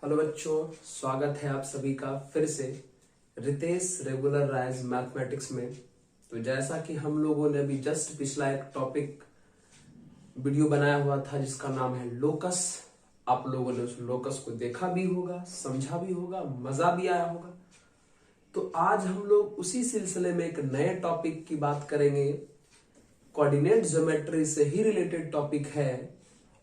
Hello बच्चों, स्वागत है आप सभी का फिर से रितेश रेगुलर राइज मैथमेटिक्स में। तो जैसा कि हम लोगों ने अभी जस्ट पिछला एक टॉपिक वीडियो बनाया हुआ था जिसका नाम है लोकस। आप लोगों ने उस लोकस को देखा भी होगा, समझा भी होगा, मजा भी आया होगा। तो आज हम लोग उसी सिलसिले में एक नए टॉपिक की बात करेंगे। कोऑर्डिनेट ज्योमेट्री से ही रिलेटेड टॉपिक है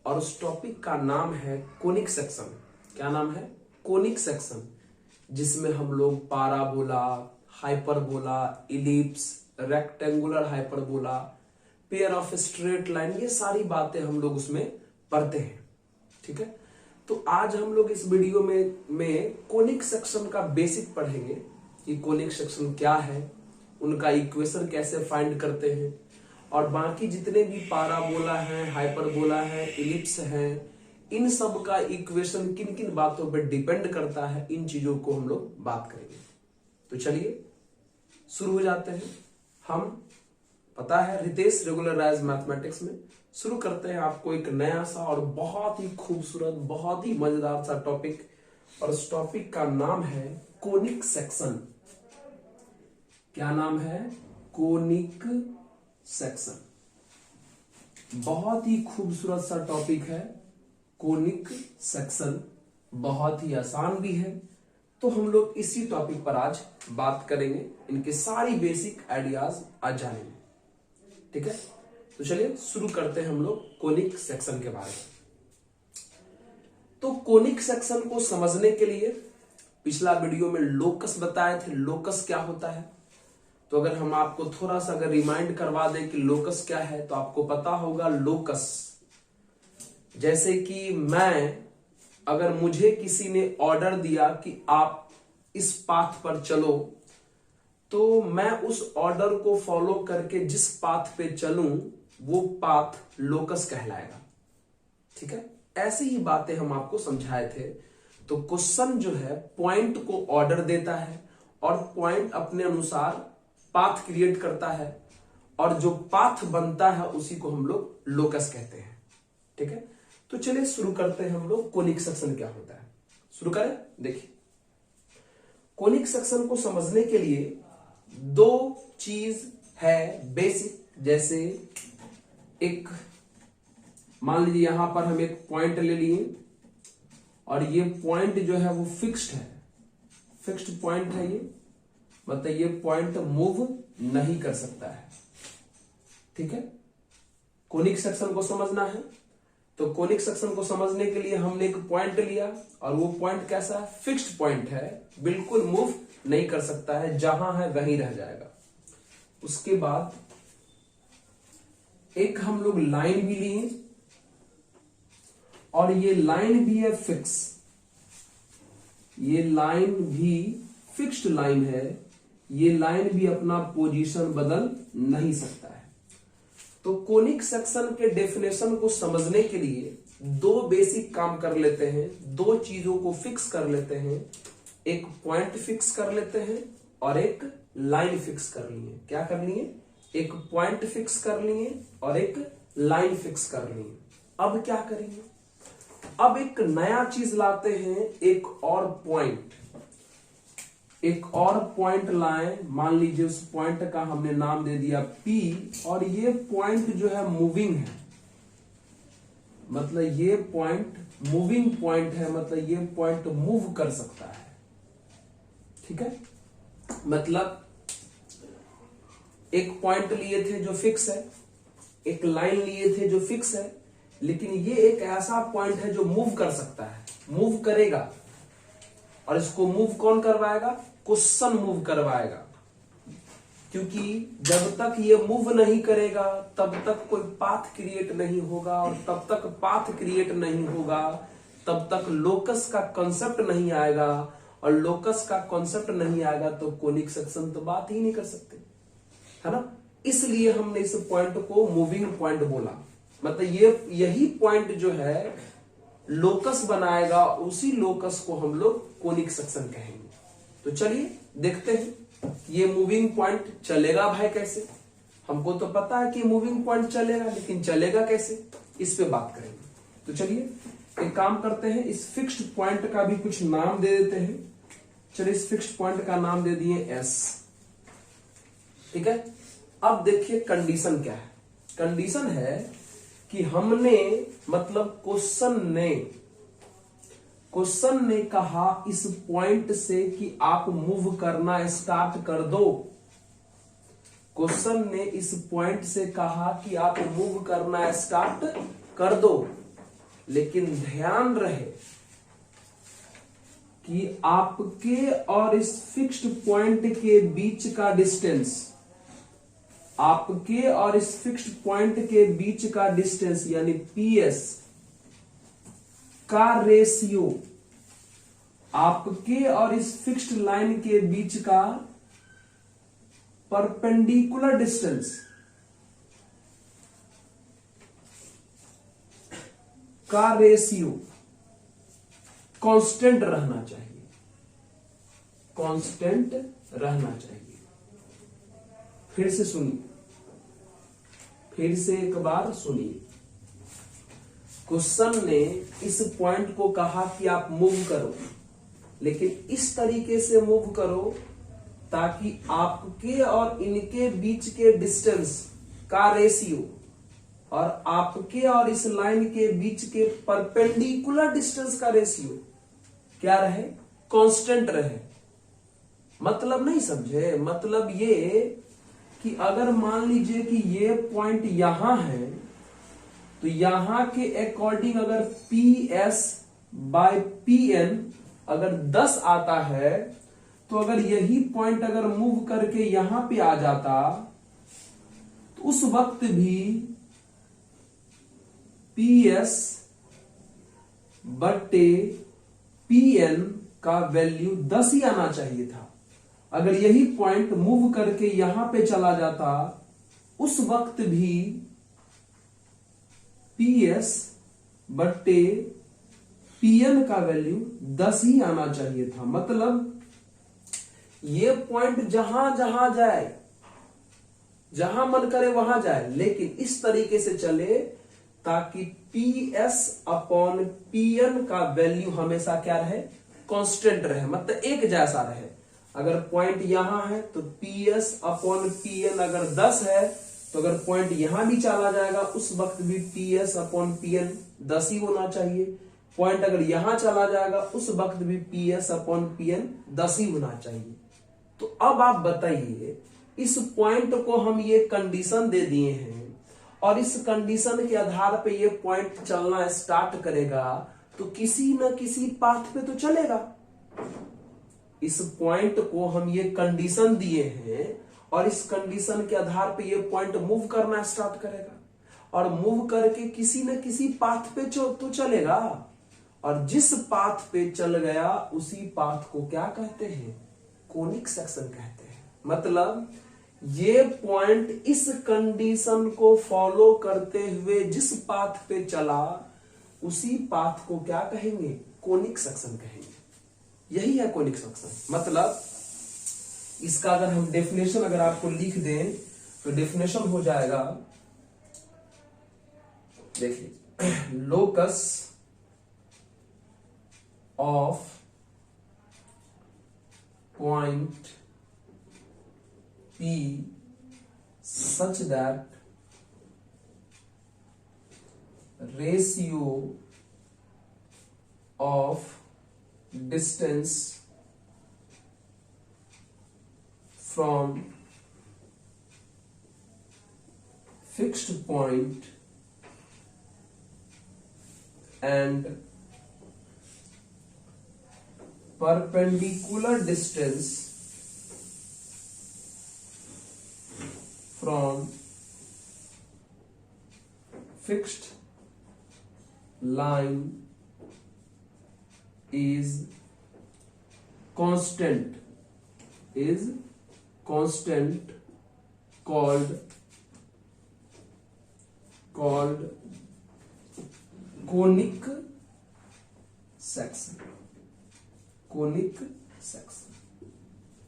और उस टॉपिक का नाम है कोनिक सेक्शन। क्या नाम है? कोनिक सेक्शन, जिसमें हम लोग parabola, hyperbola, ellipse, rectangular hyperbola, pair of straight line, ये सारी बातें हम लोग उसमें पढ़ते हैं। ठीक है, तो आज हम लोग इस वीडियो में कोनिक सेक्शन का बेसिक पढ़ेंगे कि कोनिक सेक्शन क्या है, उनका इक्वेशन कैसे फाइंड करते हैं, और बाकी जितने भी पाराबोला हैं, हाइपरबोला है, इलिप्स हैं, इन सब का इक्वेशन किन किन बातों पर डिपेंड करता है, इन चीजों को हम लोग बात करेंगे। तो चलिए शुरू हो जाते हैं। हम पता है रितेश रेगुलर राइज मैथमेटिक्स में शुरू करते हैं आपको एक नया सा और बहुत ही खूबसूरत, बहुत ही मजेदार सा टॉपिक, और उस टॉपिक का नाम है कोनिक सेक्शन। क्या नाम है? Conic section. बहुत ही खूबसूरत सा टॉपिक है कोनिक सेक्शन, बहुत ही आसान भी है। तो हम लोग इसी टॉपिक पर आज बात करेंगे, इनके सारी बेसिक आइडियाज आज जानेंगे। ठीक है, तो चलिए शुरू करते हैं हम लोग कोनिक सेक्शन के बारे में। तो कोनिक सेक्शन को समझने के लिए पिछला वीडियो में लोकस बताए थे। लोकस क्या होता है? तो अगर हम आपको थोड़ा सा अगर रिमाइंड करवा दें कि लोकस क्या है, तो आपको पता होगा लोकस, जैसे कि अगर मुझे किसी ने ऑर्डर दिया कि आप इस पाथ पर चलो, तो मैं उस ऑर्डर को फॉलो करके जिस पाथ पे चलूं वो पाथ लोकस कहलाएगा। ठीक है, ऐसी ही बातें हम आपको समझाए थे। तो क्वेश्चन जो है पॉइंट को ऑर्डर देता है और पॉइंट अपने अनुसार पाथ क्रिएट करता है, और जो पाथ बनता है उसी को हम लोग लोकस कहते हैं। ठीक है, तो चलिए शुरू करते हैं हम लोग कोनिक सेक्शन क्या होता है। शुरू करें। देखिए, कोनिक सेक्शन को समझने के लिए दो चीज है बेसिक। जैसे एक, मान लीजिए यहां पर हम एक पॉइंट ले लिए और ये पॉइंट जो है वो फिक्स्ड है, फिक्स्ड पॉइंट है ये, मतलब ये पॉइंट मूव नहीं कर सकता है। ठीक है, कोनिक सेक्शन को समझना है तो कोनिक सेक्शन को समझने के लिए हमने एक पॉइंट लिया और वो पॉइंट कैसा है? फिक्स्ड पॉइंट है, बिल्कुल मूव नहीं कर सकता है, जहां है वहीं रह जाएगा। उसके बाद एक हम लोग लाइन भी लिए और ये लाइन भी है फिक्स, ये लाइन भी फिक्स्ड लाइन है, ये लाइन भी अपना पोजीशन बदल नहीं सकता है। तो कोनिक सेक्शन के डेफिनेशन को समझने के लिए दो बेसिक काम कर लेते हैं, दो चीजों को फिक्स कर लेते हैं। एक पॉइंट फिक्स कर लेते हैं और एक लाइन फिक्स कर लिए। क्या कर लिए? एक पॉइंट फिक्स कर लिए और एक लाइन फिक्स कर लिए। अब क्या करेंगे? अब एक नया चीज लाते हैं, एक और पॉइंट, एक और पॉइंट लाएं। मान लीजिए उस पॉइंट का हमने नाम दे दिया P, और ये पॉइंट जो है मूविंग है, मतलब ये पॉइंट मूविंग पॉइंट है, मतलब ये पॉइंट मूव कर सकता है। ठीक है, मतलब एक पॉइंट लिए थे जो फिक्स है, एक लाइन लिए थे जो फिक्स है, लेकिन ये एक ऐसा पॉइंट है जो मूव कर सकता है, मूव करेगा। और इसको मूव कौन करवाएगा? क्वेश्चन मूव करवाएगा, क्योंकि जब तक ये मूव नहीं करेगा तब तक कोई पाथ क्रिएट नहीं होगा, और तब तक पाथ क्रिएट नहीं होगा तब तक लोकस का कॉन्सेप्ट नहीं आएगा, और लोकस का कॉन्सेप्ट नहीं आएगा तो कोनिक सेक्शन तो बात ही नहीं कर सकते, है ना। इसलिए हमने इस पॉइंट को मूविंग पॉइंट बोला। मतलब यही पॉइंट जो है लोकस बनाएगा, उसी लोकस को हम लोग कोनिक सेक्शन कहेंगे। तो चलिए देखते हैं ये मूविंग पॉइंट चलेगा भाई कैसे। हमको तो पता है कि मूविंग पॉइंट चलेगा, लेकिन चलेगा कैसे, इस पे बात करेंगे। तो चलिए एक काम करते हैं, इस फिक्स्ड पॉइंट का भी कुछ नाम दे देते हैं। चलिए इस फिक्स्ड पॉइंट का नाम दे दिए एस। ठीक है, अब देखिए कंडीशन क्या है। कंडीशन है कि हमने मतलब क्वेश्चन ने कहा इस पॉइंट से कि आप मूव करना स्टार्ट कर दो। क्वेश्चन ने इस पॉइंट से कहा कि आप मूव करना स्टार्ट कर दो, लेकिन ध्यान रहे कि आपके और इस फिक्स्ड पॉइंट के बीच का डिस्टेंस, आपके और इस फिक्स्ड पॉइंट के बीच का डिस्टेंस यानी पीएस का रेशियो, आपके और इस फिक्स्ड लाइन के बीच का परपेंडिकुलर डिस्टेंस का रेशियो कांस्टेंट रहना चाहिए, कांस्टेंट रहना चाहिए। फिर से सुनिए, फिर से एक बार सुनिए। क्वेश्चन ने इस पॉइंट को कहा कि आप मूव करो, लेकिन इस तरीके से मूव करो ताकि आपके और इनके बीच के डिस्टेंस का रेशियो और आपके और इस लाइन के बीच के परपेंडिकुलर डिस्टेंस का रेशियो क्या रहे, कांस्टेंट रहे। मतलब नहीं समझे, मतलब ये कि अगर मान लीजिए कि ये पॉइंट यहां है तो यहां के अकॉर्डिंग अगर PS बाय PN अगर 10 आता है, तो अगर यही पॉइंट अगर मूव करके यहां पे आ जाता तो उस वक्त भी PS बट्टे PN का वैल्यू 10 ही आना चाहिए था। अगर यही पॉइंट मूव करके यहां पे चला जाता उस वक्त भी PS बट्टे PN का वैल्यू 10 ही आना चाहिए था। मतलब ये पॉइंट जहां जहां जाए, जहां मन करे वहां जाए, लेकिन इस तरीके से चले ताकि PS अपॉन PN का वैल्यू हमेशा क्या रहे, कांस्टेंट रहे, मतलब एक जैसा रहे। अगर पॉइंट यहां है तो PS अपॉन PN अगर 10 है, तो अगर पॉइंट यहां भी चला जाएगा उस वक्त भी PS अपॉन PN 10 ही होना चाहिए। पॉइंट अगर यहां चला जाएगा उस वक्त भी PS अपॉन PN 10 ही होना चाहिए। तो अब आप बताइए, इस पॉइंट को हम ये कंडीशन दे दिए हैं और इस कंडीशन के आधार पे ये पॉइंट चलना स्टार्ट करेगा तो किसी न किसी पाथ पे तो चलेगा। इस पॉइंट को हम ये कंडीशन दिए हैं और इस कंडीशन के आधार पे ये पॉइंट मूव करना स्टार्ट करेगा और मूव करके किसी न किसी पाथ पे तो चलेगा, और जिस पाथ पे चल गया उसी पाथ को क्या कहते हैं, कोनिक सेक्शन कहते हैं। मतलब ये पॉइंट इस कंडीशन को फॉलो करते हुए जिस पाथ पे चला उसी पाथ को क्या कहेंगे, कोनिक सेक्शन कहेंगे। यही है कोनिक सेक्शन। मतलब इसका अगर हम डेफिनेशन अगर आपको लिख दें तो डेफिनेशन हो जाएगा, देखिए, locus of point P such that ratio of distance from fixed point and perpendicular distance from fixed line is constant called conic section। Conic section,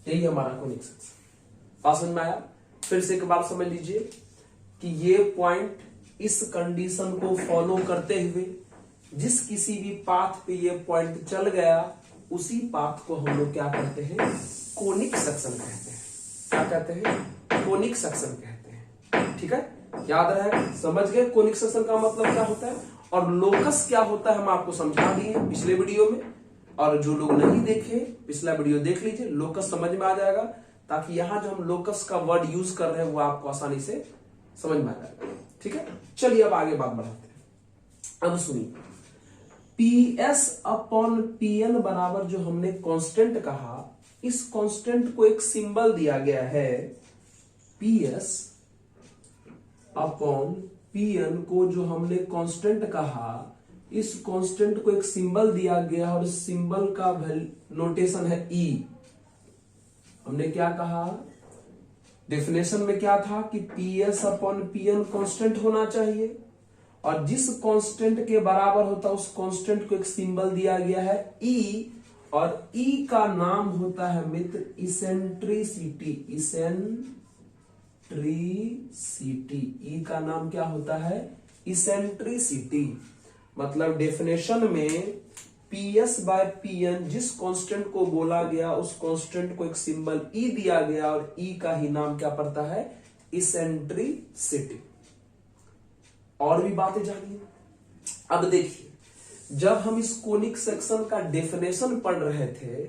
यही हमारा कोनिक सेक्शन। बात समझ में आया? फिर से एक बार समझ लीजिए कि ये पॉइंट इस कंडीशन को फॉलो करते हुए जिस किसी भी पाथ पे ये पॉइंट चल गया उसी पाथ को हम लोग क्या कहते हैं, कोनिक सेक्शन कहते हैं। क्या कहते हैं, कोनिक सेक्शन कहते हैं। ठीक है, याद रहे, समझ गए कोनिक सेक्शन का मतलब क्या होता है और लोकस क्या होता है, हम आपको समझा दिए पिछले वीडियो में। और जो लोग नहीं देखे पिछला वीडियो देख लीजिए, लोकस समझ में आ जाएगा, ताकि यहां जो हम लोकस का वर्ड यूज कर रहे हैं वो आपको आसानी से समझ में आ जाएगा। ठीक है, चलिए अब आगे बात बढ़ाते हैं। अब सुनिए, PS अपॉन PN बराबर जो हमने कांस्टेंट कहा, इस कांस्टेंट को एक सिंबल दिया गया है। PS अपॉन PN को जो हमने कांस्टेंट कहा, इस कांस्टेंट को एक सिंबल दिया गया और इस सिंबल का नोटेशन है E। हमने क्या कहा, डेफिनेशन में क्या था कि PS अपॉन PN कांस्टेंट होना चाहिए और जिस कांस्टेंट के बराबर होता है उस कांस्टेंट को एक सिंबल दिया गया है E, और E का नाम होता है मित्र इसेंट्रिसिटी। इसेंट्रिसिटी, E का नाम क्या होता है, इसेंट्रिसिटी। मतलब डेफिनेशन में PS बाय PN जिस कांस्टेंट को बोला गया उस कांस्टेंट को एक सिंबल E दिया गया और E का ही नाम क्या पड़ता है, इसेंट्रिसिटी। और भी बातें जानिए। अब देखिए, जब हम इस कोनिक सेक्शन का डेफिनेशन पढ़ रहे थे,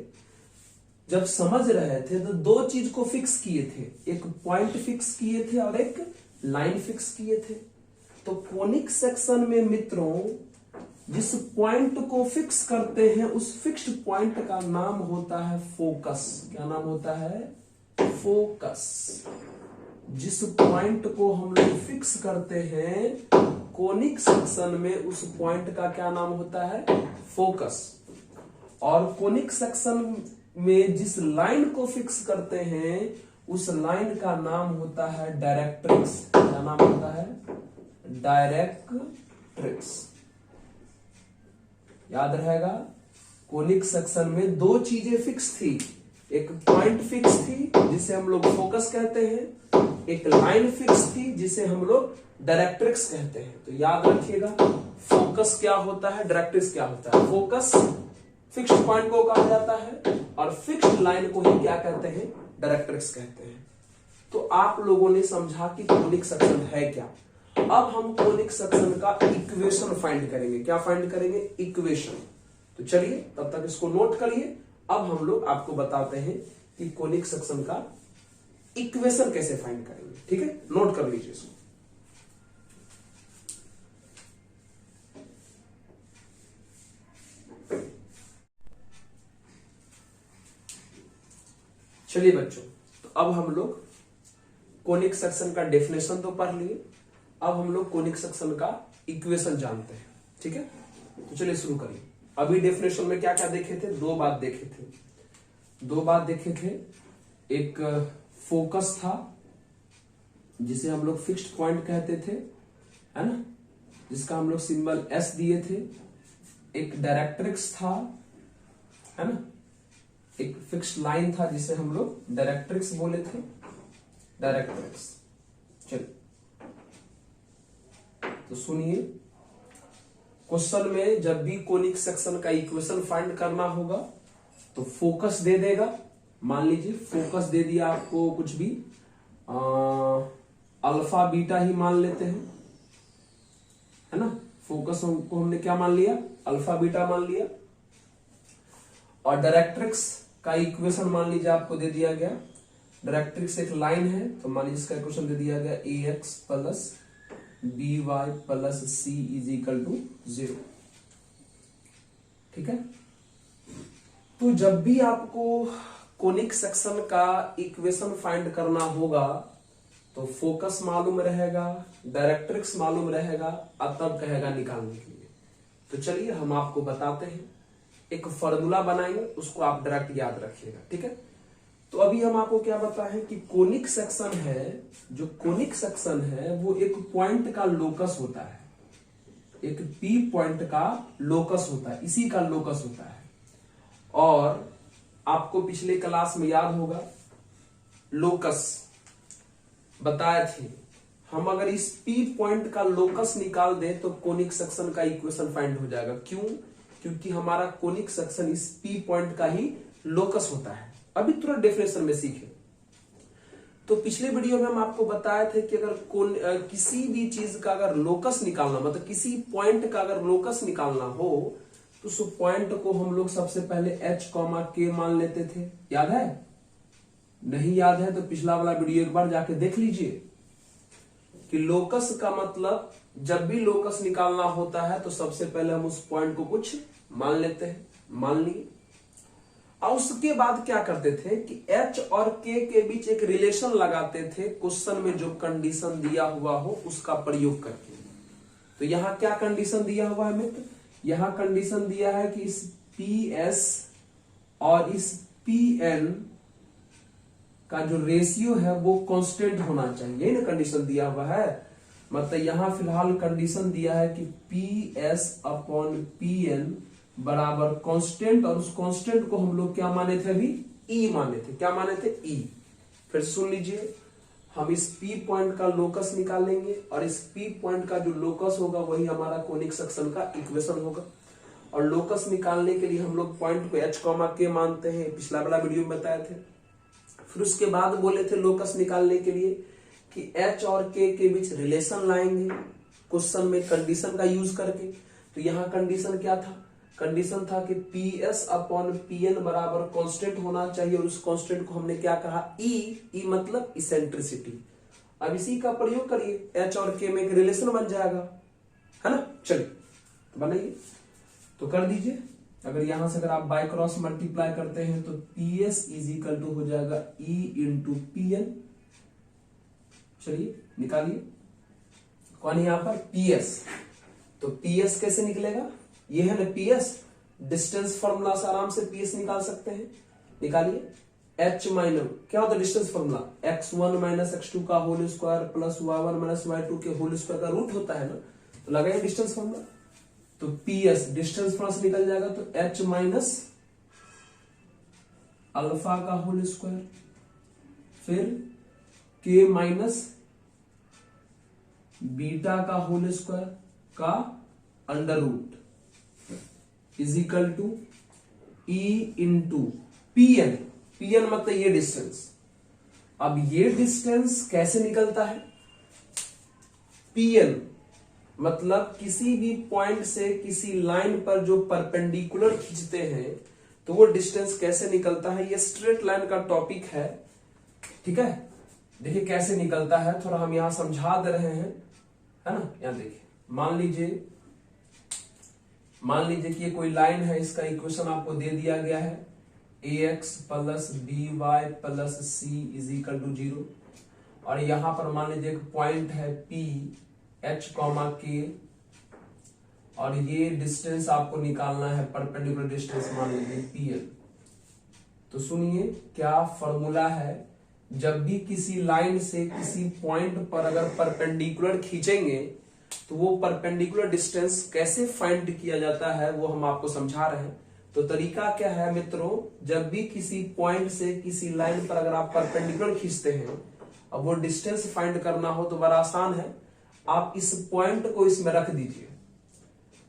जब समझ रहे थे, तो दो चीज को फिक्स किए थे, एक पॉइंट फिक्स किए थे और एक लाइन फिक्स किए थे। तो कोनिक सेक्शन में मित्रों जिस पॉइंट को फिक्स करते हैं उस फिक्स्ड पॉइंट का नाम होता है फोकस। क्या नाम होता है, फोकस। जिस पॉइंट को हम लोग फिक्स करते हैं कोनिक सेक्शन में उस पॉइंट का क्या नाम होता है, फोकस। और कोनिक सेक्शन में जिस लाइन को फिक्स करते हैं उस लाइन का नाम होता है डायरेक्ट्रिक्स। क्या नाम होता है, डायरेक्ट्रिक्स। याद रहेगा, कोनिक सेक्शन में दो चीजें फिक्स थी, एक पॉइंट फिक्स थी जिसे हम लोग फोकस कहते हैं, एक लाइन फिक्स थी जिसे हम लोग डायरेक्ट्रिक्स कहते हैं। तो याद रखिएगा, फोकस क्या होता है, डायरेक्ट्रिक्स क्या होता है। फोकस फिक्स्ड पॉइंट को कहा जाता है और फिक्स्ड लाइन को ही क्या कहते हैं, डायरेक्ट्रिक्स कहते हैं। तो आप लोगों ने समझा कि कोनिक सेक्शन है क्या। अब हम कोनिक सेक्शन का इक्वेशन फाइंड करेंगे। क्या फाइंड करेंगे, इक्वेशन। तो चलिए तब तक इसको नोट करिए। अब हम लोग आपको बताते हैं कि कोनिक सेक्शन का इक्वेशन कैसे फाइंड करेंगे। ठीक है, नोट कर लीजिए इसको। चलिए बच्चों, तो अब हम लोग कोनिक सेक्शन का डेफिनेशन तो पढ़ लिए, अब हम लोग कोनिक सेक्शन का इक्वेशन जानते हैं। ठीक है, तो चलिए शुरू करिए। अभी डेफिनेशन में क्या क्या देखे थे, दो बात देखे थे। एक फोकस था जिसे हम लोग फिक्स्ड पॉइंट कहते थे, है ना, जिसका हम लोग सिंबल S दिए थे। एक डायरेक्ट्रिक्स था, है ना, एक फिक्स्ड लाइन था जिसे हम लोग डायरेक्ट्रिक्स बोले थे, डायरेक्ट्रिक्स। चलिए तो सुनिए, क्वेश्चन में जब भी कोनिक सेक्शन का इक्वेशन फाइंड करना होगा तो फोकस दे देगा। मान लीजिए फोकस दे दिया आपको कुछ भी, अल्फा बीटा ही मान लेते हैं, है ना। फोकस को हमने क्या मान लिया, अल्फा बीटा मान लिया। और डायरेक्ट्रिक्स का इक्वेशन मान लीजिए आपको दे दिया गया, डायरेक्ट्रिक्स एक लाइन है तो मान लीजिए इसका इक्वेशन दे दिया गया ax plus by plus c is equal to 0। ठीक है, तो जब भी आपको कोनिक सेक्शन का इक्वेशन फाइंड करना होगा तो फोकस मालूम रहेगा, डायरेक्ट्रिक्स मालूम रहेगा, अब तब कहेगा निकालने के लिए। तो चलिए हम आपको बताते हैं, एक फॉर्मूला बनाएंगे, उसको आप डायरेक्ट याद रखिएगा। ठीक है, तो अभी हम आपको क्या बताएं कि कोनिक सेक्शन है, जो कोनिक सेक्शन है वो एक पॉइंट का लोकस होता है, एक P पॉइंट का लोकस होता है, इसी का लोकस होता है। और आपको पिछले क्लास में याद होगा लोकस बताए थे हम अगर इस P पॉइंट का लोकस निकाल दें तो कोनिक सेक्शन का इक्वेशन फाइंड हो जाएगा। क्यों? क्योंकि हमारा कोनिक सेक्शन इस P पॉइंट का ही लोकस होता है। अभी तुरंत डेफिनेशन में सीखे। तो पिछले वीडियो में हम आपको बताए थे कि अगर किसी भी चीज का अगर लोकस निकालना, मतलब किसी पॉइंट का अगर लोकस निकालना हो तो उस पॉइंट को हम लोग सबसे पहले h, k मान लेते थे। याद है? नहीं याद है तो पिछला वाला वीडियो एक बार जाके देख लीजिए कि लोकस का मतलब जब भी लोकस निकालना होता है तो सबसे पहले हम उस पॉइंट को कुछ मान लेते हैं। मान लिए और उसके बाद क्या करते थे कि h और k के बीच एक रिलेशन लगाते थे क्वेश्चन में जो कंडीशन दिया हुआ हो उसका प्रयोग करके। तो यहां क्या कंडीशन दिया हुआ है मित्र? यहां कंडीशन दिया है कि इस PS और इस PN का जो रेशियो है वो कांस्टेंट होना चाहिए ना, कंडीशन दिया हुआ है। मतलब यहां फिलहाल कंडीशन दिया है कि PS अपॉन PN बराबर कांस्टेंट, और उस कांस्टेंट को हम लोग क्या माने थे? अभी E माने थे। क्या माने थे? E। फिर सुन लीजिए, हम इस P पॉइंट का लोकस निकालेंगे और इस P पॉइंट का जो लोकस होगा वही हमारा कोनिक सेक्शन का इक्वेशन होगा। और लोकस निकालने के लिए हम लोग पॉइंट को h, k मानते हैं, पिछला वाला वीडियो में बताए थे। फिर उसके बाद बोले थे लोकस निकालने के लिए कि h और k के बीच रिलेशन लाएंगे क्वेश्चन में कंडीशन का यूज करके। तो यहां कंडीशन क्या था? कंडीशन था कि PS अपॉन PN बराबर कांस्टेंट होना चाहिए, और उस कांस्टेंट को हमने क्या कहा? E मतलब इसेंट्रिसिटी। अब इसी का प्रयोग करिए, h और k में एक रिलेशन बन जाएगा, है ना? चलिए बनाइए, तो कर दीजिए। अगर यहां से अगर आप बाय क्रॉस मल्टीप्लाई करते हैं तो PS इज इक्वल टू हो जाएगा E इंटू PN। चलिए निकालिए, कौन है यहां पर? PS। तो PS कैसे निकलेगा? ये है ना PS, डिस्टेंस फॉर्मूला से आराम से PS निकाल सकते हैं। निकालिए, h माइनस क्या होता है distance formula? x1 minus x2 का whole square plus y1 minus y2 के होल स्क्वायर का रूट होता है ना। तो लगाइए डिस्टेंस फॉर्मूला, तो PS डिस्टेंस फॉर्मूला से निकल जाएगा, तो h माइनस अल्फा का होल स्क्वायर, फिर k माइनस बीटा का होल स्क्वायर का under root is equal to E into PN। PN मतलब ये डिस्टेंस। अब ये डिस्टेंस कैसे निकलता है? PN मतलब किसी भी पॉइंट से किसी लाइन पर जो परपेंडिकुलर खींचते हैं तो वो डिस्टेंस कैसे निकलता है। ये स्ट्रेट लाइन का टॉपिक है, ठीक है। देखिए कैसे निकलता है, थोड़ा हम यहां समझा दे रहे हैं, है ना। यहां देखिए, मान लीजिए कि ये कोई लाइन है, इसका इक्वेशन आपको दे दिया गया है ax plus by plus c is equal to 0। और यहां पर मान लीजिए एक पॉइंट है P h, k, और ये डिस्टेंस आपको निकालना है परपेंडिकुलर डिस्टेंस, मान लीजिए PL। तो सुनिए क्या फॉर्मूला है, जब भी किसी लाइन से किसी पॉइंट पर अगर परपेंडिकुलर खींचेंगे तो वो परपेंडिकुलर डिस्टेंस कैसे फाइंड किया जाता है वो हम आपको समझा रहे हैं। तो तरीका क्या है मित्रों, जब भी किसी पॉइंट से किसी लाइन पर अगर आप परपेंडिकुलर खींचते हैं, अब वो डिस्टेंस फाइंड करना हो तो बड़ा आसान है। आप इस पॉइंट को इसमें रख दीजिए।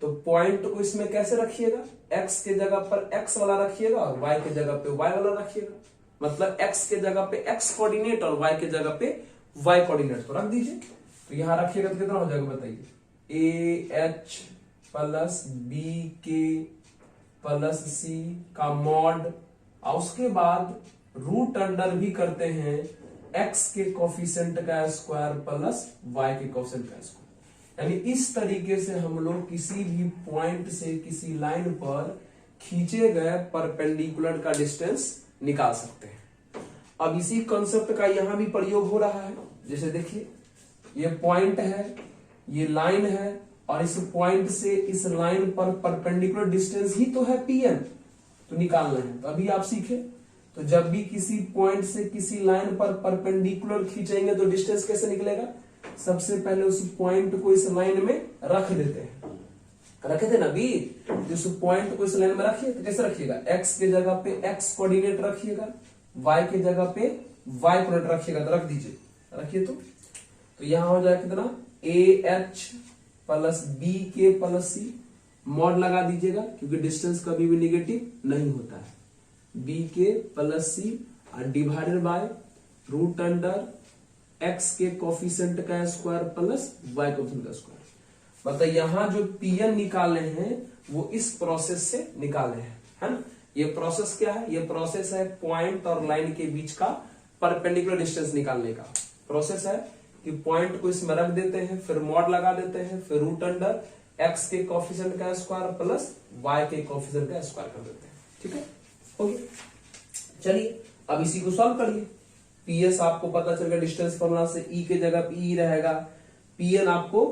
तो पॉइंट को इसमें कैसे रखिएगा? x के जगह पर x वाला रखिएगा और y के जगह पे y वाला रखिएगा। मतलब x के जगह पे x कोऑर्डिनेट और y के जगह पे y कोऑर्डिनेट तो रख दीजिए। तो यहां रखिएगा तो कितना हो जाएगा बताइए? AH plus BK plus C का मॉड, और उसके बाद रूट अंडर भी करते हैं x के कोफिशिएंट का स्क्वायर प्लस y के कोफिशिएंट का स्क्वायर। यानी इस तरीके से हम लोग किसी भी पॉइंट से किसी लाइन पर खींचे गए परपेंडिकुलर का डिस्टेंस निकाल सकते हैं। अब इसी कॉन्सेप्ट का यहां भी प्रयोग हो रहा है। जैसे देखिए, ये पॉइंट है, ये लाइन है, और इस पॉइंट से इस लाइन पर परपेंडिकुलर डिस्टेंस ही तो है PN, तो निकालना है। तो अभी आप सीखे, तो जब भी किसी पॉइंट से किसी लाइन पर परपेंडिकुलर खींचेंगे तो डिस्टेंस कैसे निकलेगा? सबसे पहले उस पॉइंट को इस लाइन में रख देते हैं, रखे थे ना अभी। उस पॉइंट को इस लाइन में रखिए, तो कैसे रखिएगा? x के जगह पे x कोऑर्डिनेट रखिएगा, y के जगह पे y कोऑर्डिनेट रखिएगा। तो रख दीजिए, रखिए। तो तो यहां हो जाएगा कितना, ए एच प्लस बी के प्लस सी, मॉड लगा दीजिएगा क्योंकि डिस्टेंस कभी भी निगेटिव नहीं होता है, बी के plus C divided by root under X के कोफिशिएंट का स्क्वायर प्लस वाई कोफिशिएंट का स्क्वायर। मतलब यहां जो पीएन निकाले हैं वो इस प्रोसेस से निकाले हैं, है ना। ये प्रोसेस क्या है, ये प्रोसेस है पॉइंट और लाइन के बीच का परपेंडिकुलर डिस्टेंस निकालने का प्रोसेस है कि पॉइंट को इसमें रख देते हैं, फिर मॉड लगा देते हैं, फिर रूट अंडर एक्स के कोफिशिएंट का स्क्वायर प्लस वाई के कोफिशिएंट का स्क्वायर कर देते हैं। ठीक है, हो गया। चलिए अब इसी को सॉल्व करिए। पीएस आपको पता चल गया डिस्टेंस फॉर्मूला से, ई के जगह पे ई रहेगा, पीएन आपको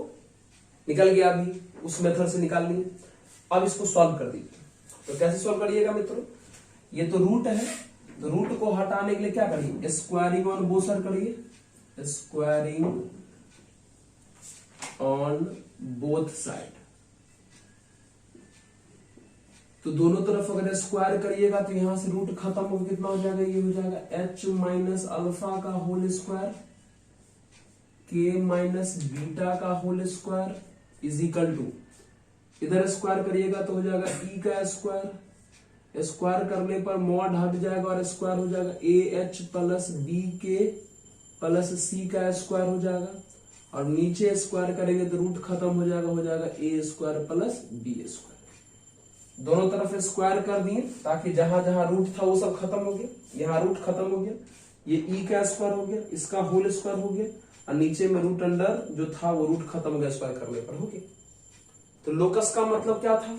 निकल गया, अभी उस मेथड से निकाल लिए। अब इसको सॉल्व कर दीजिए। तो कैसे सॉल्व करिएगा मित्रों, ये तो रूट है, तो रूट को हटाने के लिए क्या करिए, स्क्वायरिंग ऑन बोथ साइड करिए, स्क्वायरिंग ऑन बोथ साइड। तो दोनों तरफ अगर स्क्वायर करिएगा तो यहां से रूट खत्म होकर कितना हो जाएगा, ये हो जाएगा एच माइनस अल्फा का होल स्क्वायर के माइनस बीटा का whole square is equal to, इधर स्क्वायर करिएगा तो हो जाएगा ई का स्क्वायर, स्क्वायर करने पर मॉड हट जाएगा और स्क्वायर हो जाएगा ए एच प्लस बी के प्लस सी का स्क्वायर हो जाएगा, और नीचे स्क्वायर करेंगे तो रूट खत्म हो जाएगा ए स्क्वायर प्लस बी स्क्वायर। दोनों तरफ स्क्वायर कर दिए ताकि जहां जहां रूट था वो सब खत्म हो गया, यहाँ रूट खत्म हो गया, ये ई का स्क्वायर हो गया, इसका होल स्क्वायर हो गया, और नीचे में रूट अंडर जो था वो रूट खत्म हो गया स्क्वायर करने पर, हो गया। तो लोकस का मतलब क्या था,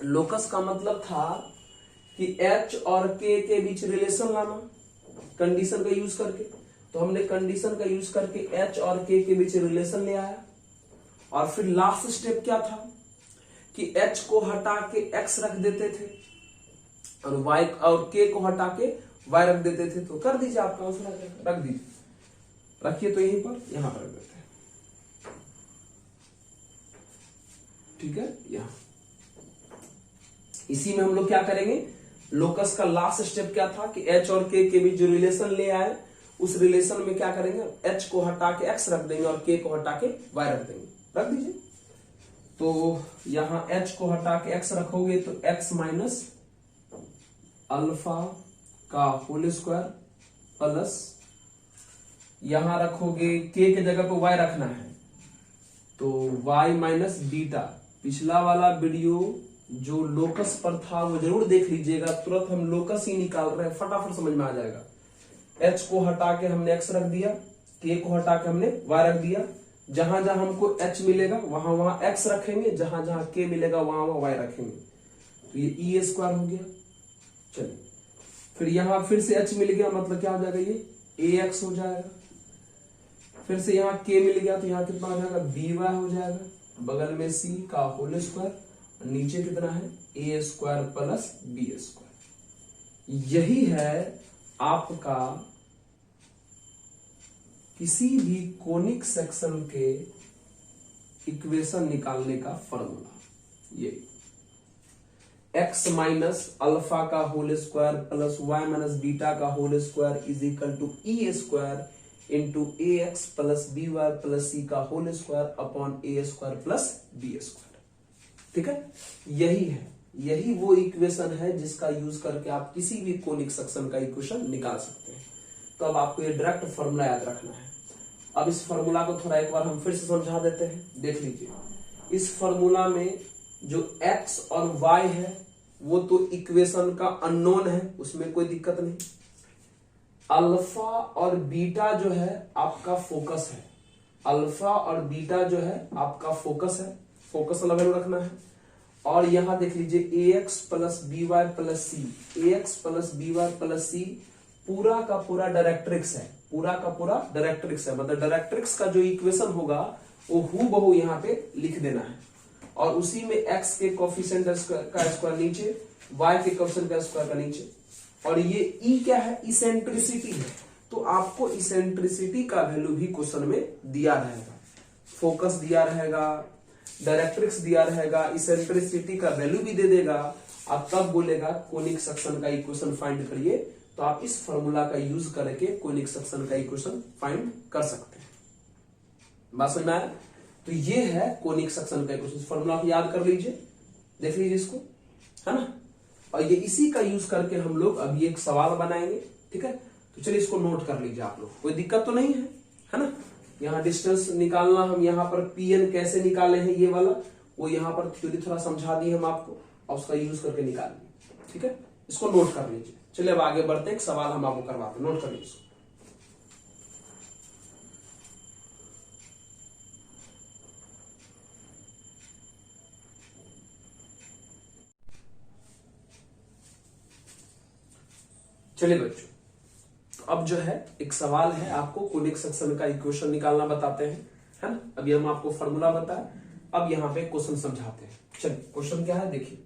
लोकस का मतलब था कि एच और के बीच रिलेशन लाना कंडीशन का यूज करके। तो हमने कंडीशन का यूज करके एच और के बीच रिलेशन ले आया, और फिर लास्ट स्टेप क्या था कि एच को हटा के एक्स रख देते थे और वाई और के को हटा के वाई रख देते थे। तो कर दीजिए, आपका आंसर आ जाएगा, रख दीजिए, रखिए तो यहीं पर, यहां पर रख देते हैं। ठीक है, यहां इसी में हम लोग क्या करेंगे, लोकस का लास्ट स्टेप क्या था कि एच और के बीच जो रिलेशन ले आए उस रिलेशन में क्या करेंगे, एच को हटा के एक्स रख देंगे और के को हटा के वाई रख देंगे, रख दीजिए। तो यहां एच को हटा के एक्स रखोगे तो एक्स माइनस अल्फा का होल स्क्वायर प्लस, यहां रखोगे के जगह पे वाई रखना है तो वाई माइनस बीटा। पिछला वाला वीडियो जो लोकस पर था वो जरूर देख लीजिएगा, तुरंत हम लोकस ही निकाल रहे हैं, फटाफट समझ में आ जाएगा। एच को हटा के हमने एक्स रख दिया, के को हटा के हमने वाई रख दिया, जहां जहां हमको एच मिलेगा वहां वहां एक्स रखेंगे, जहां जहां के मिलेगा वहां वहां वाई रखेंगे। तो ये ई स्क्वायर हो गया। चलिए फिर यहां फिर से एच मिल गया, मतलब क्या हो जाएगा, ये ए एक्स हो जाएगा। फिर से यहाँ के मिल गया तो यहाँ कितना हो जाएगा, बी वाई हो जाएगा, बगल में सी का होल स्क्वायर, नीचे कितना है ए स्क्वायर प्लस बी स्क्वायर। यही है आपका किसी भी कोनिक सेक्शन के इक्वेशन निकालने का फॉर्मूला। ये एक्स माइनस अल्फा का whole square plus y minus beta का whole square is equal to e square into a x plus b y plus c का whole square upon a square plus b square. ठीक है, यही है, यही वो equation है जिसका यूज करके आप किसी भी कोनिक सेक्शन का इक्वेशन निकाल सकते हैं। तो अब आपको ये डायरेक्ट फॉर्मूला याद रखना है। अब इस फॉर्मूला को थोड़ा एक बार हम फिर से समझा देते हैं, देख लीजिए। इस फॉर्मूला में जो x और y है वो तो इक्वेशन का अननोन है, उसमें कोई दिक्कत नहीं। अल्फा और बीटा जो है आपका फोकस है, अल्फा और बीटा जो है आपका फोकस है, फोकस लेवल रखना है। और यहां देख लीजिए a x plus b y plus c, a x plus b y plus c पूरा का पूरा डायरेक्ट्रिक्स है, पूरा का पूरा डायरेक्ट्रिक्स है। मतलब डायरेक्ट्रिक्स का जो इक्वेशन होगा वो हूबहू यहाँ पे लिख देना है, और उसी में x के कोफिशिएंट का स्क्वायर नीचे, y के कोफिशिएंट का स्क्वायर का नीचे, और ये e क्या है, इसेंट्रिसिटी है। तो आपको इसेंट्रिसिटी का वैल्यू भी क्वेश्चन में दिया रहेगा, फोकस दिया रहेगा, डायरेक्ट्रिक्स दिया रहेगा, इसेंट्रिसिटी का वैल्यू भी दे देगा। आप तब बोलेगा कोनिक सेक्शन का इक्वेशन फाइंड करिए, तो आप इस फॉर्मूला का यूज करके कोनिक सेक्शन का इक्वेशन फाइंड कर सकते हैं। बात समझ में आया? तो ये है कोनिक सेक्शन का इक्वेशन। फॉर्मूला आप याद कर लीजिए, देख लीजिए इसको, है ना। और ये इसी का यूज करके हम लोग अभी एक सवाल बनाएंगे, ठीक है। तो चलिए इसको नोट कर लीजिए आप लोग, कोई दिक्कत तो नहीं है ना। यहाँ डिस्टेंस निकालना, हम यहाँ पर पीएन कैसे निकाले हैं ये वाला, वो यहाँ पर थ्योरी थोड़ा समझा दी हम आपको, और उसका यूज करके निकालेंगे, ठीक है। इसको नोट कर लीजिए। चलिए अब आगे बढ़ते हैं, एक सवाल हम आपको करवाते हैं, नोट कर लीजिए। चलिए बच्चों, तो अब जो है एक सवाल है, आपको कोनिक सेक्शन का इक्वेशन निकालना बताते हैं, है ना। अभी हम आपको फॉर्मूला बताए, अब यहाँ पे क्वेश्चन समझाते हैं। चलिए क्वेश्चन क्या है देखिए,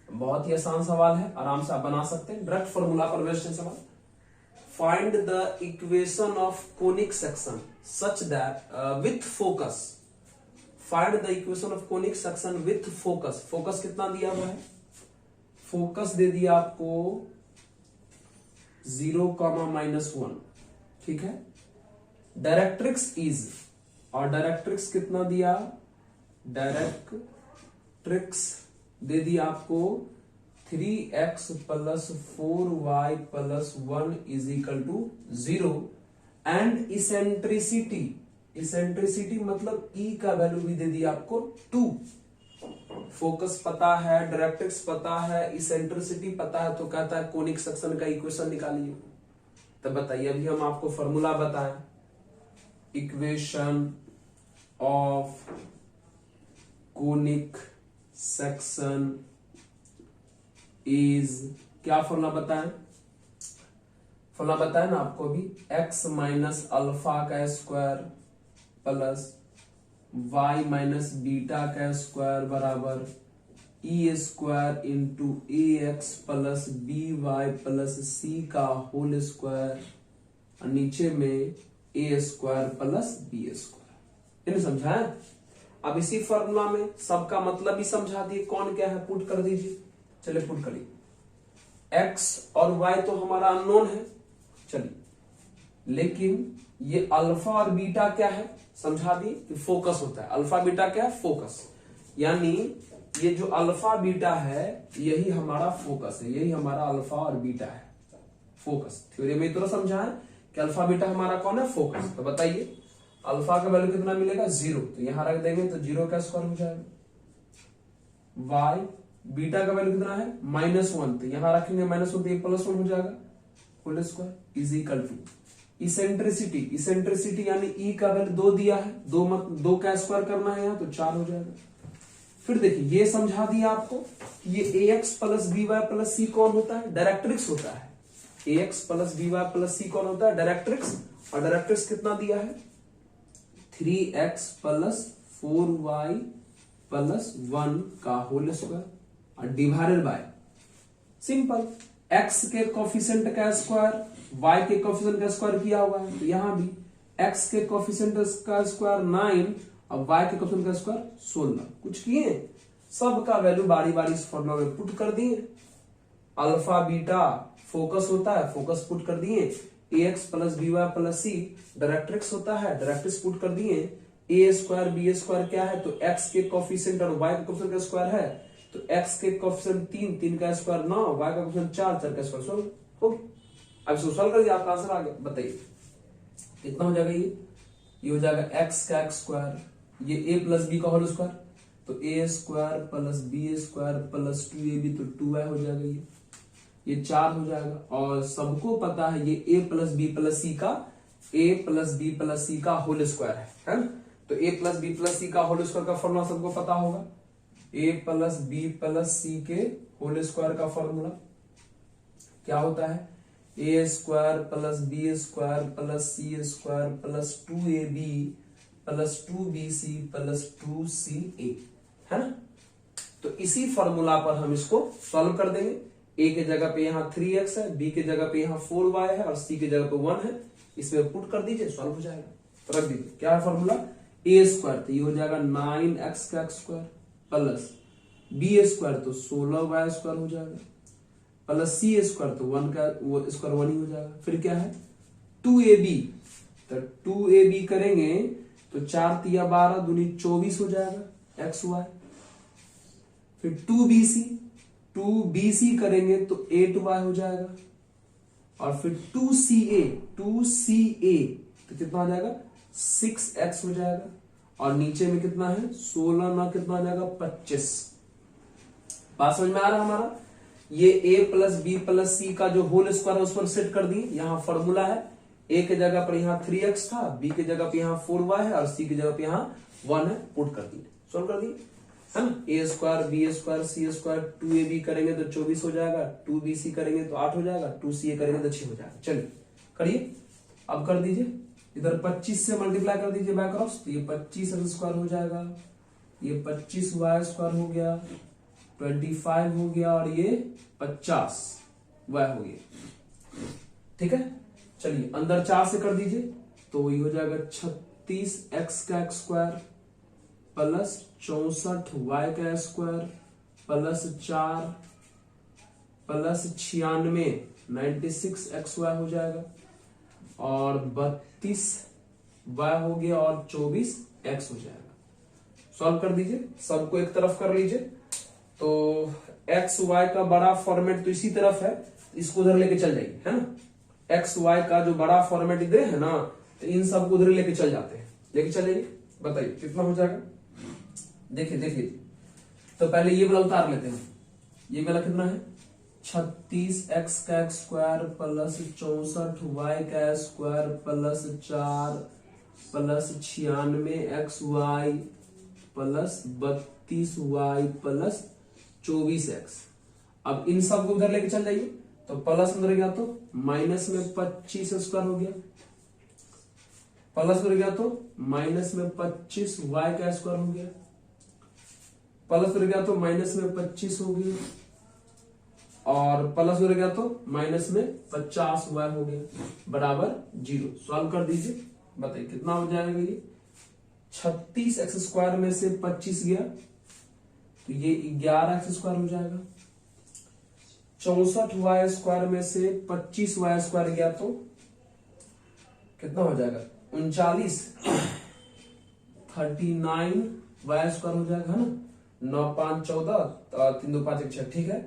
बहुत ही आसान सवाल है, आराम से आप बना सकते हैं, डायरेक्ट फॉर्मूला पर बेस्ड है सवाल। Find the equation of conic section such that with focus, find the equation of conic section with focus. Focus कितना दिया हुआ है? फोकस दे दिया आपको 0,-1, ठीक है। डायरेक्ट्रिक्स इज, और डायरेक्ट्रिक्स कितना दिया? डायरेक्ट्रिक्स दे दिया आपको 3x + 4y + 1 = 0। And eccentricity, eccentricity मतलब E का वैल्यू भी दे दिया आपको 2। फोकस पता है, डायरेक्ट्रिक्स पता है, इसेंट्रिसिटी पता है, तो कहता है कोनिक सेक्शन का इक्वेशन निकालिए। तो बताइए, अभी हम आपको फॉर्मूला बताएं, equation of conic section is, क्या फॉर्मूला बताएं? फॉर्मूला बताएं ना आपको अभी, x - अल्फा का स्क्वायर प्लस y - बीटा का स्क्वायर बराबर e² into ax plus by plus c का होल स्क्वायर, और नीचे में a² प्लस b²। इन्हें समझा है? अब इसी फॉर्मूला में सबका मतलब ही समझा दिए, कौन क्या है पुट कर दीजिए। चलिए पुट करिए, x और y तो हमारा अननोन है, चलिए, लेकिन ये अल्फा और बीटा क्या है समझा दी कि फोकस होता है। अल्फा बीटा क्या है? फोकस। यानी ये जो अल्फा बीटा है यही हमारा फोकस है, यही हमारा अल्फा और बीटा है, फोकस। थ्योरी में तो समझा है कि अल्फा बीटा हमारा कौन है? फोकस। तो बताइए अल्फा का वैल्यू कितना मिलेगा? 0, तो यहां रख देंगे तो 0 का स्क्वायर हो जाएगा। y बीटा का वैल्यू कितना है? -1, तो यहां रखेंगे -1, तो ये +1 हो जाएगा whole square is equal to eccentricity. Eccentricity यानी ई का वैल्यू 2 दिया है, 2 का स्क्वायर करना है यहाँ, तो 4 हो जाएगा। फिर देखिए ये समझा दिया आपको कि ये ax plus by plus c कौन होता है? डायरेक्ट्रिक्स होता है। ax plus by plus c कौन होता है? डायरेक्ट्रिक्स। और डायरेक्ट्रिक्स कितना दिया है? 3x प्लस 4y प्लस 1 का होल स्क्वायर और डिवाइडेड बाय, सिंपल, x के कोफिशिएंट का स्क्वायर y के कोफिशिएंट का स्क्वायर किया हुआ है, तो यहां भी x के कोफिशिएंट का स्क्वायर 9 और y के कोफिशिएंट का स्क्वायर 16। कुछ किए, सबका वैल्यू बारी बारी इस फॉर्मूला में पुट कर दिए। अल्फा बीटा फोकस होता है, फोकस पुट कर दिए। ax plus by plus c directrix होता है, डायरेक्ट्रिक्स पुट कर दिए। a² b² क्या है? तो x के कोफिशिएंट और y के कोफिशिएंट का स्क्वायर है, तो x के कोफिशिएंट 3, 3 का स्क्वायर 9, y का कोफिशिएंट 4, 4 का स्क्वायर 16। हो गया। अब इसको सॉल्व कर दिया, आपका आंसर आ गया। बताइए कितना हो जाएगा? ये हो जाएगा x का स्क्वायर, ये a प्लस b का होल स्क्वायर, तो a² plus b² plus 2ab, तो 2y हो जाएगा। ये 4 हो जाएगा। और सबको पता है ये a plus b plus c का, a plus b plus c का होल स्क्वायर है ना। तो a plus b plus c का होल स्क्वायर का फॉर्मूला सबको पता होगा, a plus b plus c के होल स्क्वायर का फॉर्मूला क्या होता है? a² plus b² plus c² plus 2ab plus 2bc plus 2ca, है ना। तो इसी फॉर्मूला पर हम इसको सॉल्व कर देंगे। a के जगह पे यहाँ 3x है, b के जगह पे यहाँ 4y है और c के जगह पे 1 है, इसमें पुट कर दीजिए, सॉल्व हो जाएगा। तो रख दीजिए, क्या है फॉर्मूला? a², तो ये हो जाएगा 9x का स्क्वायर प्लस b² तो 16y² हो जाएगा प्लस c² तो 1 का वो स्क्वायर 1 ही हो जाएगा। फिर क्या है? 2ab, तो तो 2ab करेंगे तो 4 तिया 12 दूनी 24 हो जाएगा एक्स वाई। फिर 2bc करेंगे तो 8y हो जाएगा। और फिर 2ca तो कितना हो जाएगा 6x हो जाएगा। और नीचे में कितना है 16 ना कितना हो जाएगा 25। बात समझ में आ रहा है हमारा। ये a plus B plus c का जो होल स्क्वायर है उस पर सेट कर दिए। यहाँ फॉर्मूला है a के जगह पर यहाँ 3x था, b के जगह पे यहाँ 4y है और c की जगह पे यहाँ 1 है, पुट कर दिए, सोल्व कर दिए है ना। a square B square C square 2ab करेंगे तो 24 हो जाएगा, 2bc करेंगे तो 8 हो जाएगा, 2ca करेंगे तो 6 हो जाएगा। चलिए करिए, अब कर दीजिए इधर 25 से मल्टीप्लाई कर दीजिए बाय क्रॉस, तो ये 25 स्क्वायर हो जाएगा, ये 25y स्क्वायर हो गया, 25 हो गया और ये 50 y हो गया। ठीक है, चलिए अंदर 4 से कर दीजिए तो ये हो जाएगा 36x का स्क्वायर प्लस 64y का स्क्वायर प्लस 4 प्लस 96 96xy हो जाएगा और 32y हो गया और 24x हो जाएगा। सॉल्व कर दीजिए, सबको एक तरफ कर लीजिए। तो एक्स वाई का बड़ा फॉर्मेट तो इसी तरफ है, इसको उधर लेके चल जाइए, है ना। एक्स वाई का जो बड़ा फॉर्मेट इधर है ना, तो इन सबको उधर लेके चल जाते हैं, लेके चल जाइए। बताइए कितना हो जाएगा, देखिए देखिए। तो पहले ये वाला उतार लेते हैं। ये वाला कितना है 36x का स्क्वायर प्लस 64y का square plus 4 plus 96xy plus 32y plus 24x। अब इन सब को उधर लेके चल जाइए, तो प्लस उधर गया तो माइनस में 25 स्क्वायर हो गया, प्लस उधर गया तो माइनस में 25y का स्क्वायर हो गया, प्लस उधर गया तो माइनस में 25 हो गया और प्लस उधर गया तो माइनस में 50y हो गया बराबर 0। सॉल्व कर दीजिए, बताइए कितना हो जाएगा। ये 36x स्क्वायर में से 25 गया तो ये 11x स्क्वायर हो जाएगा। 64y स्क्वायर में से 25y स्क्वायर गया तो कितना हो जाएगा 39 39y स्क्वायर हो जाएगा, है ना। 9 5 14 3 2 5 1 6, ठीक है।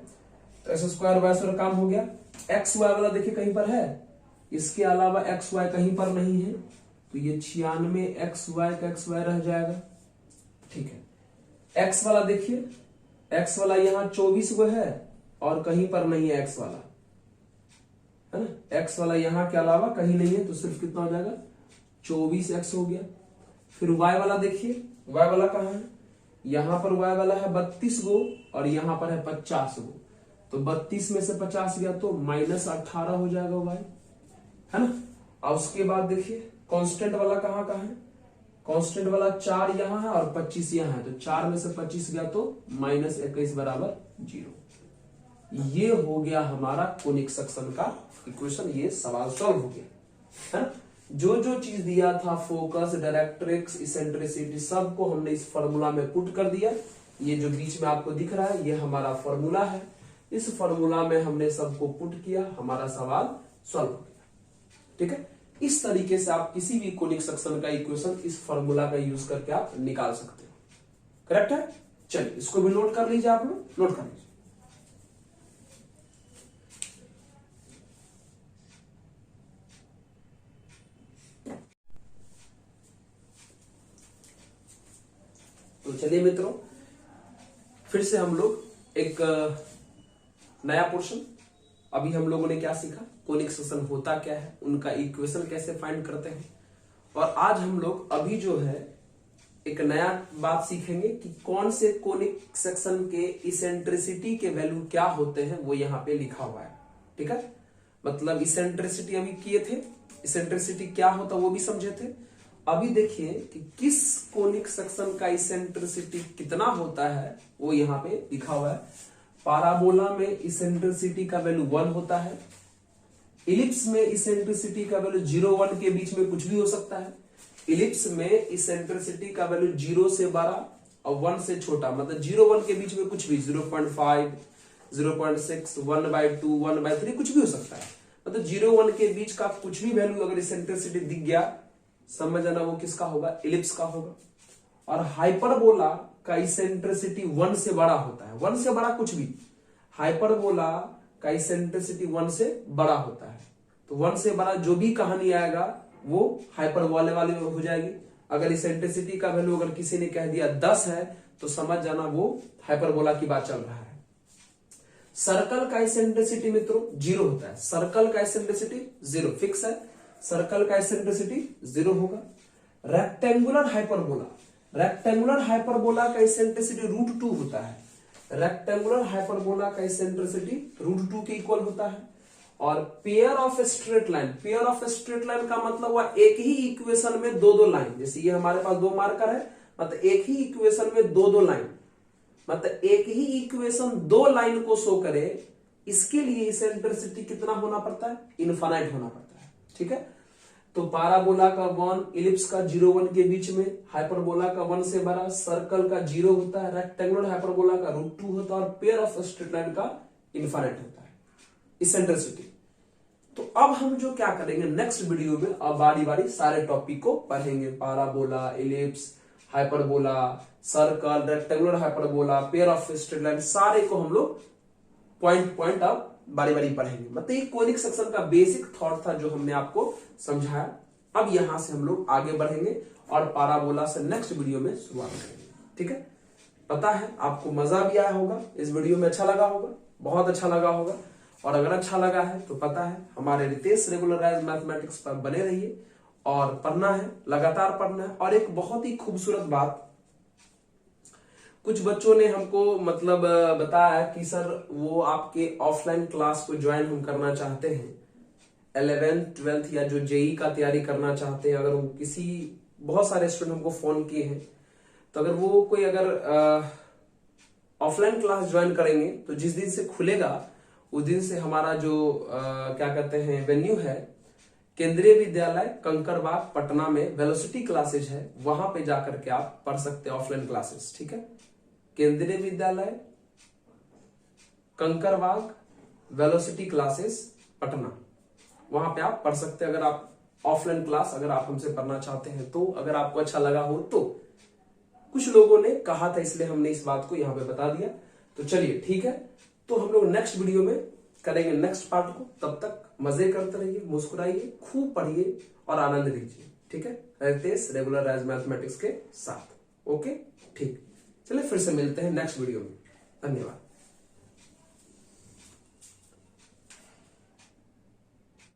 तो एक्स स्क्वायर वाई स्क्वायर काम हो गया। एक्स वाई वाला देखिए कहीं पर है, इसके अलावा एक्स वाई कहीं पर नहीं है, तो ये 96 एक्स वाई का एक्स वाई रह जाएगा, ठीक है। एक्स वाला देखिए, एक्स वाला यहाँ 24 गो है और कहीं पर नहीं है एक्स वाला, है ना। एक्स वाला यहाँ के अलावा कहीं नहीं है, तो सिर्फ कितना हो जाएगा 24x हो गया। फिर वाई वाला देखिए, वाई वाला कहाँ है, यहां पर वाई वाला है 32 गो और यहां पर है 50 गो, तो 32 में से 50 गया तो -18 हो जाएगा वाई, है ना। और उसके बाद देखिए कांस्टेंट वाला कहाँ है, कांस्टेंट वाला 4 यहाँ है और 25 यहाँ है, तो 4 में से 25 गया तो -21 बराबर 0। ये हो गया हमारा कोनिक सेक्शन का इक्वेशन, ये सवाल सॉल्व हो गया, है ना। जो जो चीज दिया था, फोकस, डायरेक्ट्रिक्स, इसेंट्रिसिटी, सबको हमने इस फॉर्मूला में पुट कर दिया। ये जो बीच में आपको दिख रहा है ये हमारा फॉर्मूला है, इस फॉर्मूला में हमने सबको पुट किया, हमारा सवाल सॉल्व हो गया, ठीक है। इस तरीके से आप किसी भी कोनिक सेक्शन का इक्वेशन इस फॉर्मूला का यूज करके आप निकाल सकते हो, करेक्ट है। चलिए इसको भी नोट कर लीजिए, आप लोग नोट कर लीजिए। तो चलिए मित्रों, फिर से हम लोग एक नया पोर्शन, अभी हम लोगों ने क्या सीखा, कोनिक सेक्शन होता क्या है, उनका इक्वेशन कैसे फाइंड करते हैं, और आज हम लोग अभी जो है एक नया बात सीखेंगे कि कौन से कोनिक सेक्शन के इसेंट्रिसिटी के वैल्यू क्या होते हैं, वो यहाँ पे लिखा हुआ है, ठीक है। मतलब इसेंट्रिसिटी अभी किए थे, इसेंट्रिसिटी क्या होता वो भी समझे थे। अभी देखिए कि किस कोनिक सेक्शन का इसेंट्रिसिटी कितना होता है, वो यहाँ पे लिखा हुआ है। पाराबोला में इसेंट्रिसिटी का वैल्यू 1 होता है, इलिप्स में इसेंट्रिसिटी का वैल्यू 0-1 के बीच में कुछ भी हो सकता है। इलिप्स में इसेंट्रिसिटी का वैल्यू 0 से बड़ा और 1 से छोटा, मतलब 0-1 के बीच में कुछ भी 0.5, 0.6, 1/2, 1/3 कुछ भी हो सकता है। मतलब 0-1 के बीच का कुछ भी वैल्यू अगर इसेंट्रिसिटी दिख गया समझ जाना वो किसका होगा, इलिप्स का होगा। और हाइपरबोला का इसेंट्रिसिटी 1 से बड़ा होता है, 1 से बड़ा कुछ भी, हाइपरबोला का इसेंट्रिसिटी 1 से बड़ा होता है। तो 1 से बड़ा जो भी कहानी आएगा वो हाइपरबोला वाली हो जाएगी। अगर इसेंट्रिसिटी का वैल्यू अगर किसी ने कह दिया 10 है तो समझ जाना वो हाइपरबोला की बात चल रहा है। सर्कल का इसेंट्रिसिटी मित्रों 0 होता है, सर्कल का इसेंट्रिसिटी 0 फिक्स है, सर्कल का इसेंट्रिसिटी 0 होगा। रेक्टेंगुलर हाइपरबोला, रेक्टेंगुलर हाइपरबोला का इसेंट्रिसिटी √2 होता है, रेक्टेंगुलर हाइपरबोला का इसेंट्रिसिटी √2 के इक्वल होता है। और pair of straight line, pair of straight line का मतलब हुआ एक ही इक्वेशन में दो लाइन, जैसे ये हमारे पास 2 मार्कर है, मतलब एक ही इक्वेशन में दो लाइन, मतलब एक ही इक्वेशन 2 लाइन को शो करे, इसके लिए इसेंट्रिसिटी कितना होना पड़ता है, इनफाइनाइट होना पड़ता है। ठीक है, तो पाराबोला का 1, इलिप्स का 0 1 के बीच में, हाइपरबोला का 1 से बड़ा, सर्कल का 0 होता है, रेक्टेंगुलर हाइपरबोला का √2 होता है, और पेयर ऑफ स्ट्रेट लाइन का इनफाइनाइट होता है इसेंट्रिसिटी। तो अब हम जो क्या करेंगे नेक्स्ट वीडियो में, अब बारी बारी सारे टॉपिक को पढ़ेंगे, parabola, ellipse, hyperbola, circle, rectangular hyperbola, pair of straight line, सारे को हम लोग पॉइंट अब बारी बारी पढ़ेंगे। मतलब ये कोनिक सेक्शन का बेसिक थॉट था जो हमने आपको समझाया। अब यहां से हम लोग आगे बढ़ेंगे और पाराबोला से नेक्स्ट वीडियो में शुरुआत करेंगे। ठीक है, पता है आपको मजा भी आया होगा, इस वीडियो में अच्छा लगा होगा, बहुत अच्छा लगा होगा। और अगर अच्छा लगा है तो पता है हमारे रितेश रेगुलराइज्ड मैथमेटिक्स पर बने रहिए और पढ़ना है, लगातार पढ़ना है। और एक बहुत ही खूबसूरत बात, कुछ बच्चों ने हमको मतलब बताया कि सर वो आपके ऑफलाइन क्लास को ज्वाइन हम करना चाहते हैं, 11th 12th या जो जेई का तैयारी करना चाहते हैं, अगर वो किसी, बहुत सारे स्टूडेंट हमको फोन किए हैं, तो अगर वो कोई अगर ऑफलाइन क्लास ज्वाइन करेंगे तो जिस दिन से खुलेगा उस दिन से हमारा जो क्या कहते हैं वेन्यू है, केंद्रीय विद्यालय कंकरबाग पटना में वेलोसिटी क्लासेज है, वहां पे जाकर के आप पढ़ सकते हैं ऑफलाइन क्लासेस। ठीक है, केंद्रीय विद्यालय कंकरबाग वेलोसिटी क्लासेस पटना, वहां पे आप पढ़ सकते हैं। अगर आप ऑफलाइन क्लास अगर आप हमसे पढ़ना चाहते हैं तो, अगर आपको अच्छा लगा हो तो, कुछ लोगों ने कहा था इसलिए हमने इस बात को यहां पे बता दिया। तो चलिए ठीक है, तो हम लोग नेक्स्ट वीडियो में करेंगे नेक्स्ट पार्ट को। तब तक मजे करते रहिए, मुस्कुराइए, खूब पढ़िए और आनंद लीजिए। ठीक है, रितेश रेगुलराइज्ड मैथमेटिक्स के साथ। ओके, ठीक, चलिए फिर से मिलते हैं नेक्स्ट वीडियो में। धन्यवाद।